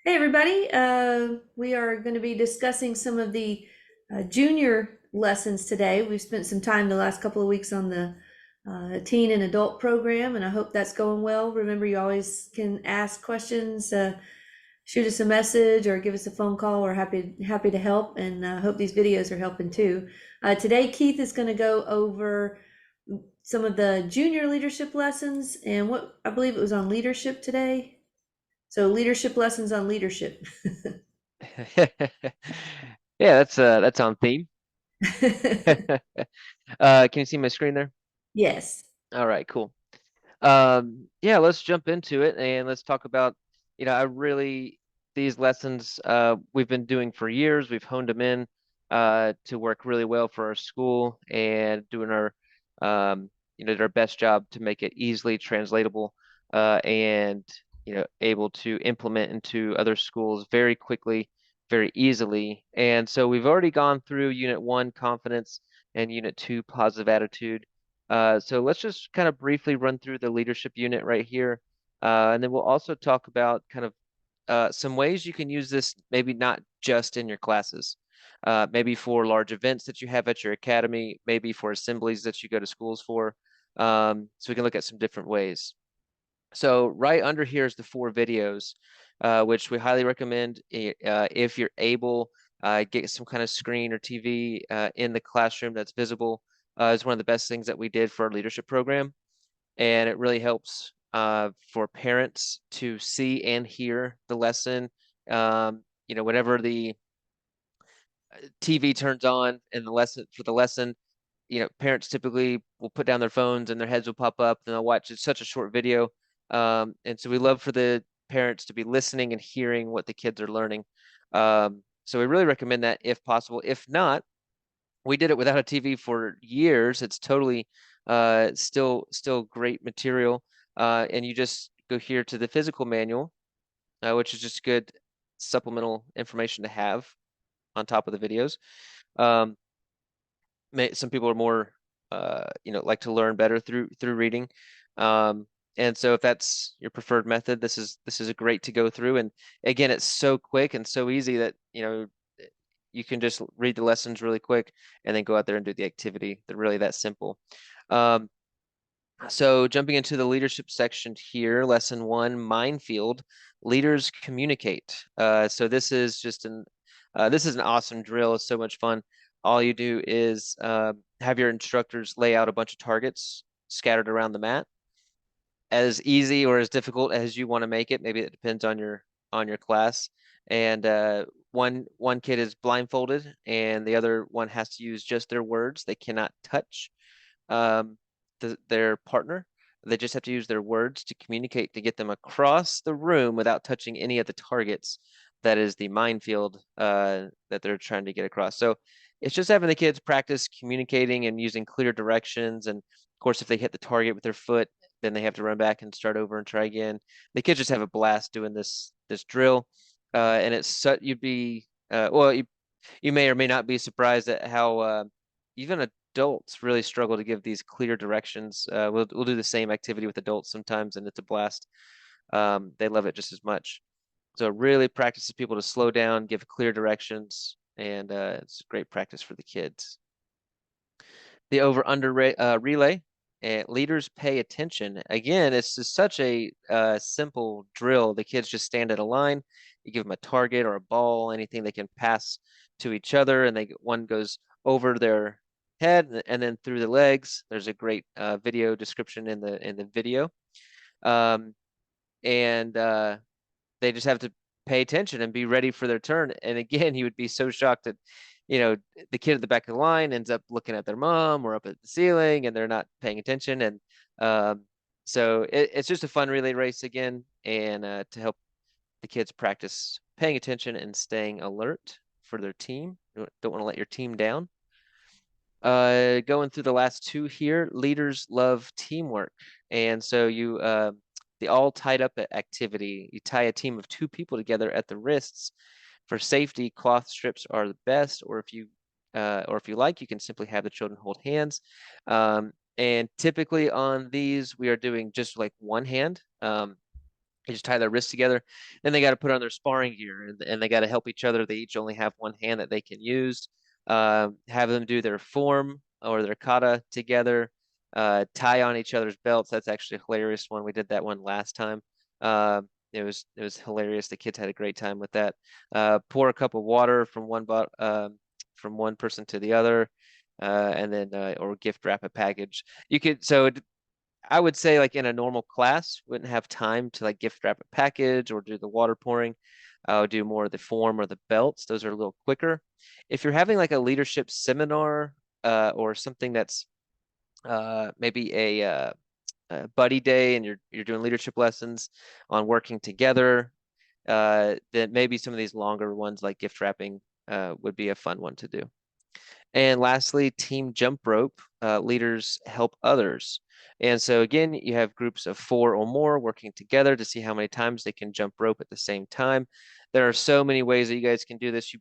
Hey everybody, we are going to be discussing some of the junior lessons today. We've spent some time the last couple of weeks on the teen and adult program, and I hope that's going well. Remember, you always can ask questions, shoot us a message, or give us a phone call. We're happy to help, and hope these videos are helping too. Today, Keith is going to go over some of the junior leadership lessons, and what I believe it was on leadership today. So leadership lessons on leadership. Yeah, that's on theme. Can you see my screen there? Yes. All right, cool. Yeah, let's jump into it and let's talk about, I really these lessons we've been doing for years. We've honed them in to work really well for our school and doing our best job to make it easily translatable and able to implement into other schools very quickly, very easily. And so we've already gone through Unit 1, confidence, and Unit 2, positive attitude. So let's just kind of briefly run through the leadership unit right here. And then we'll also talk about kind of some ways you can use this, maybe not just in your classes, maybe for large events that you have at your academy, maybe for assemblies that you go to schools for. So we can look at some different ways. So right under here is the 4 videos, which we highly recommend if you're able, get some kind of screen or TV in the classroom that's visible. Is one of the best things that we did for our leadership program, and it really helps for parents to see and hear the lesson. Whenever the TV turns on and the lesson for the lesson, parents typically will put down their phones and their heads will pop up and they'll watch. It's such a short video. And so we love for the parents to be listening and hearing what the kids are learning. So we really recommend that if possible. If not, we did it without a TV for years. It's totally still great material. And you just go here to the physical manual, which is just good supplemental information to have on top of the videos. Um, some people are more like to learn better through reading. And so if that's your preferred method, this is a great to go through. And again, it's so quick and so easy that you can just read the lessons really quick and then go out there and do the activity. They're really that simple. Um, so jumping into the leadership section here, lesson 1, minefield, leaders communicate. So this is an awesome drill. It's so much fun. All you do is have your instructors lay out a bunch of targets scattered around the mat, as easy or as difficult as you want to make it. Maybe it depends on your class. And one kid is blindfolded, and the other one has to use just their words. They cannot touch um, their partner. They just have to use their words to communicate to get them across the room without touching any of the targets. That is the minefield that they're trying to get across. So it's just having the kids practice communicating and using clear directions. And of course, if they hit the target with their foot, then they have to run back and start over and try again. The kids just have a blast doing this drill, and it's you'd be well, you may or may not be surprised at how even adults really struggle to give these clear directions. We'll do the same activity with adults sometimes, and it's a blast. They love it just as much. So it really practices people to slow down, give clear directions, and it's great practice for the kids. The over/under relay. And leaders pay attention. Again, it's just such a simple drill. The kids just stand in a line. You give them a target or a ball, anything they can pass to each other, and one goes over their head and then through the legs. There's a great video description in the video, um, and they just have to pay attention and be ready for their turn. And again, you would be so shocked that, the kid at the back of the line ends up looking at their mom or up at the ceiling and they're not paying attention. And so it's just a fun relay race again, and to help the kids practice paying attention and staying alert for their team. You don't want to let your team down. Going through the last 2 here, leaders love teamwork. And so the all tied up activity, you tie a team of 2 people together at the wrists. For safety, cloth strips are the best, or if you like, you can simply have the children hold hands. And typically on these, we are doing just like one hand. They just tie their wrists together. Then they got to put on their sparring gear, and they got to help each other. They each only have one hand that they can use. Have them do their form or their kata together. Tie on each other's belts. That's actually a hilarious one. We did that one last time. It was hilarious. The kids had a great time with that. Pour a cup of water from one person to the other, and then or gift wrap a package. You could so I would say like in a normal class, wouldn't have time to like gift wrap a package or do the water pouring. I would do more of the form or the belts. Those are a little quicker. If you're having like a leadership seminar or something that's maybe a buddy day and you're doing leadership lessons on working together, then maybe some of these longer ones like gift wrapping would be a fun one to do. And lastly, team jump rope. Leaders help others. And so again, you have groups of 4 or more working together to see how many times they can jump rope at the same time. There are so many ways that you guys can do this. You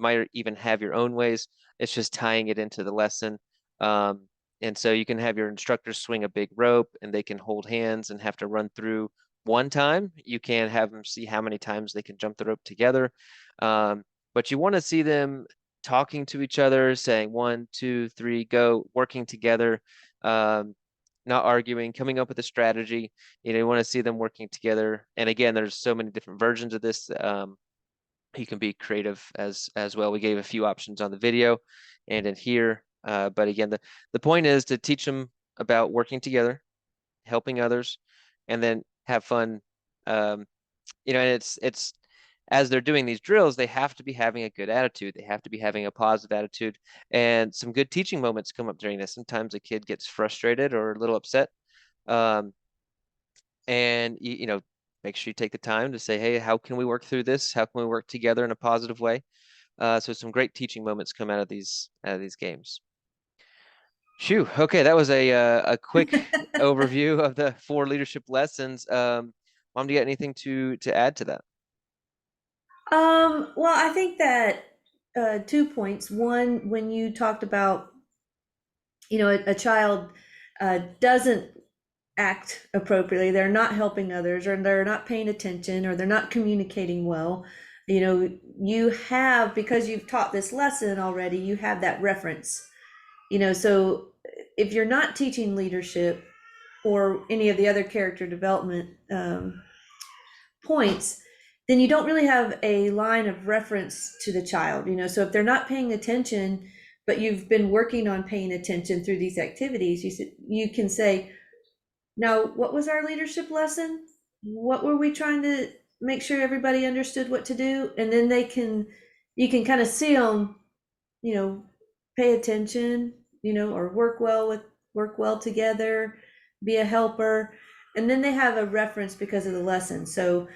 might even have your own ways. It's just tying it into the lesson. Um, and so you can have your instructors swing a big rope and they can hold hands and have to run through one time. You can have them see how many times they can jump the rope together. But you want to see them talking to each other, saying 1, 2, 3, go, working together, um, not arguing, coming up with a strategy. You want to see them working together. And again, there's so many different versions of this. You can be creative as well. We gave a few options on the video and in here. But again, the point is to teach them about working together, helping others, and then have fun. Um, and it's as they're doing these drills, they have to be having a good attitude. They have to be having a positive attitude. And some good teaching moments come up during this. Sometimes a kid gets frustrated or a little upset. Um, and make sure you take the time to say, hey, how can we work through this? How can we work together in a positive way? So some great teaching moments come out of these games. Phew. Okay, that was a quick overview of the 4 leadership lessons. Mom, do you got anything to add to that? Well, I think that 2 points. One, when you talked about, a child doesn't act appropriately, they're not helping others, or they're not paying attention, or they're not communicating well. You have, because you've taught this lesson already, you have that reference. So if you're not teaching leadership or any of the other character development points, then you don't really have a line of reference to the child. So if they're not paying attention, but you've been working on paying attention through these activities, you can say, now, what was our leadership lesson? What were we trying to make sure everybody understood what to do? And then you can kind of see them, you know, pay attention, or work well together, be a helper. And then they have a reference because of the lesson. So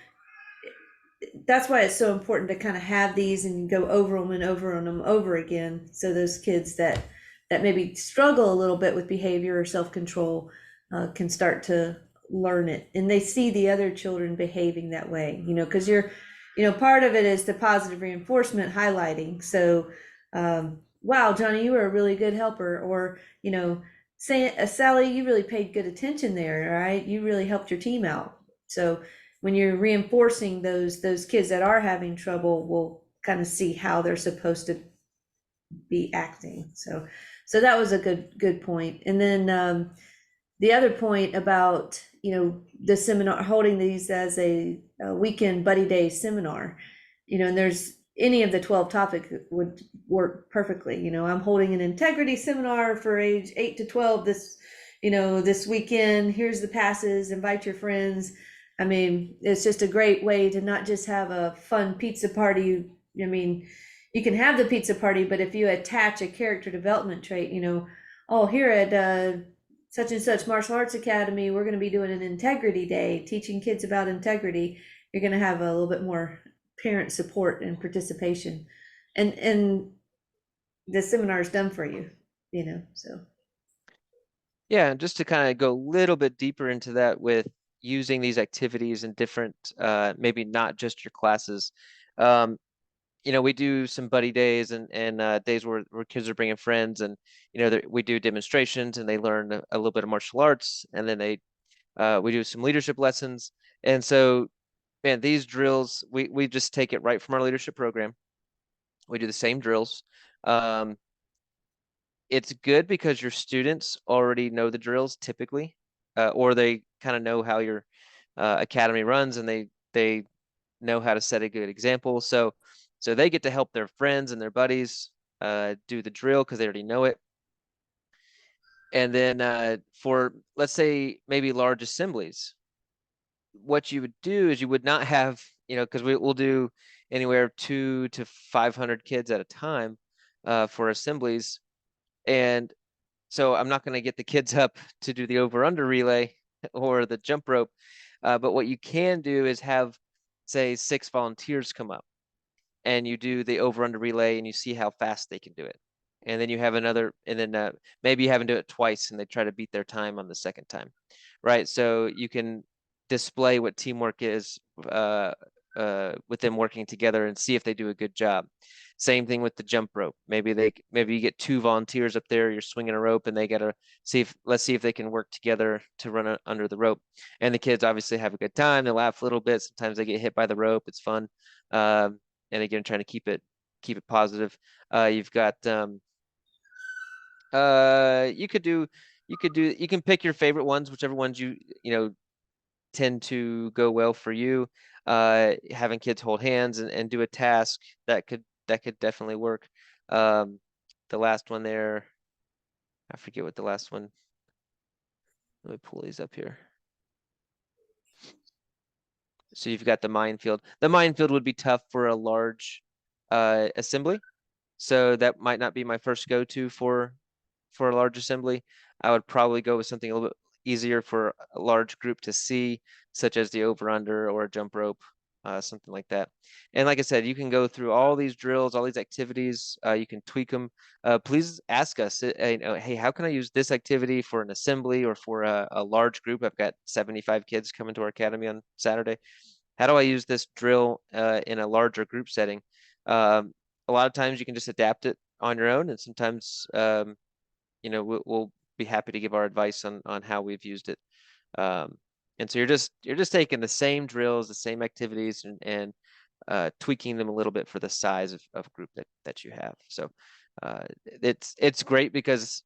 that's why it's so important to kind of have these and go over them and over again. So those kids that maybe struggle a little bit with behavior or self-control can start to learn it, and they see the other children behaving that way. Because part of it is the positive reinforcement highlighting. So, wow, Johnny, you were a really good helper, or say, Sally, you really paid good attention there, right? You really helped your team out. So when you're reinforcing those kids that are having trouble, will kind of see how they're supposed to be acting. So that was a good point. And then the other point about the seminar, holding these as a weekend buddy day seminar, and there's any of the 12 topics would work perfectly. I'm holding an integrity seminar for age 8 to 12 this weekend. Here's the passes, invite your friends. I mean, it's just a great way to not just have a fun pizza party. I mean, you can have the pizza party, but if you attach a character development trait, oh, here at such and such martial arts academy, we're going to be doing an integrity day, teaching kids about integrity. You're going to have a little bit more parent support and participation, and the seminar is done for you. So Yeah, just to kind of go a little bit deeper into that with using these activities in different, maybe not just your classes. Um, we do some buddy days and days where kids are bringing friends, and we do demonstrations and they learn a little bit of martial arts, and then they We do some leadership lessons. And so, man, these drills, we just take it right from our leadership program. We do the same drills. Um, it's good because your students already know the drills typically, or they kind of know how your academy runs, and they know how to set a good example. So they get to help their friends and their buddies do the drill because they already know it. And then for, let's say, maybe large assemblies, what you would do is you would not have, because we'll do anywhere 200 to 500 kids at a time for assemblies. And so I'm not going to get the kids up to do the over under relay or the jump rope. But what you can do is have, say, 6 volunteers come up, and you do the over under relay, and you see how fast they can do it. And then you have another, and then maybe you have them do it twice and they try to beat their time on the second time, right? So you can display what teamwork is with them working together and see if they do a good job. Same thing with the jump rope. Maybe you get 2 volunteers up there, you're swinging a rope, and they gotta let's see if they can work together to run under the rope. And the kids obviously have a good time. They laugh a little bit. Sometimes they get hit by the rope. It's fun. And again, trying to keep it positive. You've got you can pick your favorite ones, whichever ones tend to go well for you. Having kids hold hands and do a task that could definitely work. Um, the last one there, I forget what the last one. Let me pull these up here. So you've got the minefield. The minefield would be tough for a large assembly. So that might not be my first go-to for a large assembly. I would probably go with something a little bit easier for a large group to see, such as the over/under or a jump rope, something like that. And like I said, you can go through all these drills, all these activities. You can tweak them. Please ask us, hey, how can I use this activity for an assembly or for a large group? I've got 75 kids coming to our academy on Saturday. How do I use this drill in a larger group setting? A lot of times you can just adapt it on your own, and sometimes we'll be happy to give our advice on how we've used it. Um, and so you're just taking the same drills, the same activities, and tweaking them a little bit for the size of group that you have. So it's great because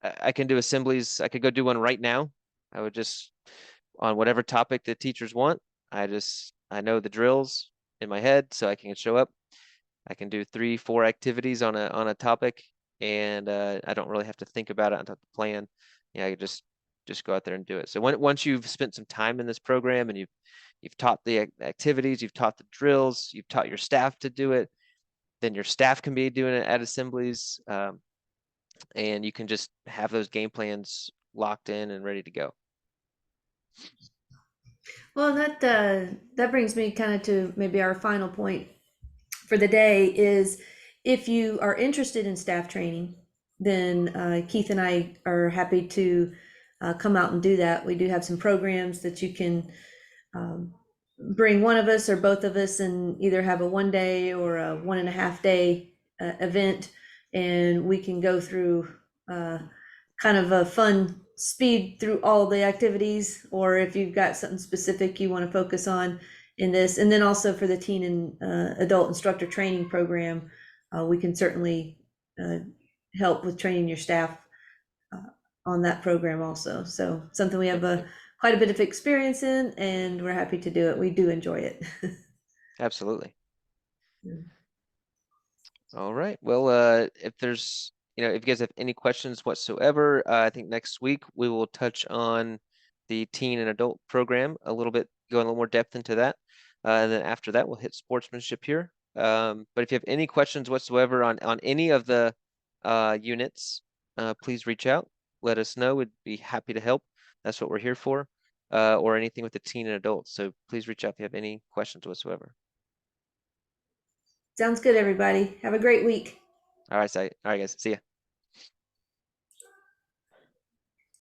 I can do assemblies. I could go do one right now. I would just, on whatever topic the teachers want. I know the drills in my head, so I can show up. I can do 3, 4 activities on a topic, and I don't really have to think about it. I don't have to plan. I could just go out there and do it. So once you've spent some time in this program and you've taught the activities, you've taught the drills, you've taught your staff to do it, then your staff can be doing it at assemblies, and you can just have those game plans locked in and ready to go. Well, that brings me kind of to maybe our final point for the day is if you are interested in staff training, then Keith and I are happy to come out and do that. We do have some programs that you can um, bring one of us or both of us and either have a 1 day or a 1.5 day event, and we can go through uh, kind of a fun speed through all the activities, or if you've got something specific you want to focus on in this. And then also for the teen and adult instructor training program, we can certainly uh, help with training your staff uh, on that program also. So something we have quite a bit of experience in, and we're happy to do it. We do enjoy it. Absolutely. All right. Well, if you guys have any questions whatsoever, I think next week we will touch on the teen and adult program a little bit, go in a little more depth into that. And then after that, we'll hit sportsmanship here. But if you have any questions whatsoever on any of the units, please reach out. Let us know. We'd be happy to help. That's what we're here for. Or anything with the teen and adults. So please reach out if you have any questions whatsoever. Sounds good, everybody. Have a great week. All right, guys. See ya.